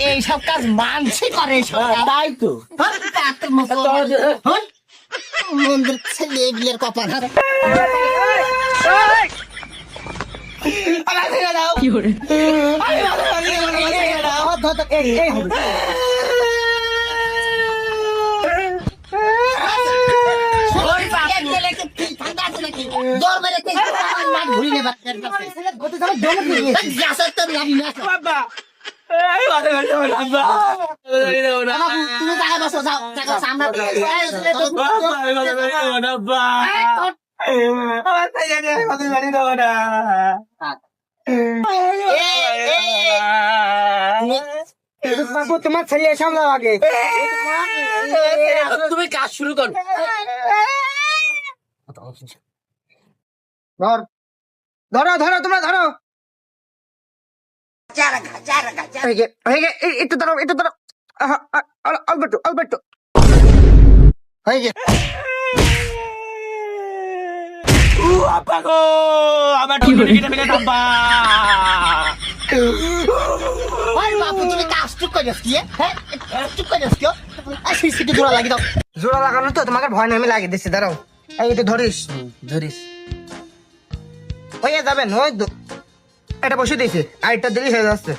এইসব কাজ মানছি করে তাই তো মন্দির ছেলে এগুলোর কপাল কি করে ঠান্ডা আছে নাকি দর মেরে ঘুরি নেবার বাবা তুমি টাকা বসো যাও টাকা আমরা বাবু তোমার ছেলে সামলাও আগে তুমি কাজ শুরু করো ধরো ধরো তোমরা ধরো একটু ধরো অল্প একটু হয়ে গেছে আপা গো আমার টুকরি কেটে ফেলে দাম্বা আরে বাপু তুমি কাজ চুপ করে যাচ্ছি হ্যাঁ চুপ করে যাচ্ছি সিসিটি জোড়া লাগিয়ে দাও জোড়া লাগানো তো তোমাকে ভয় না আমি লাগিয়ে দিচ্ছি দাঁড়াও এই তো ধরিস হয়ে যাবেন ওই এটা বসে দিয়েছে আরেকটা দেরি হয়ে যাচ্ছে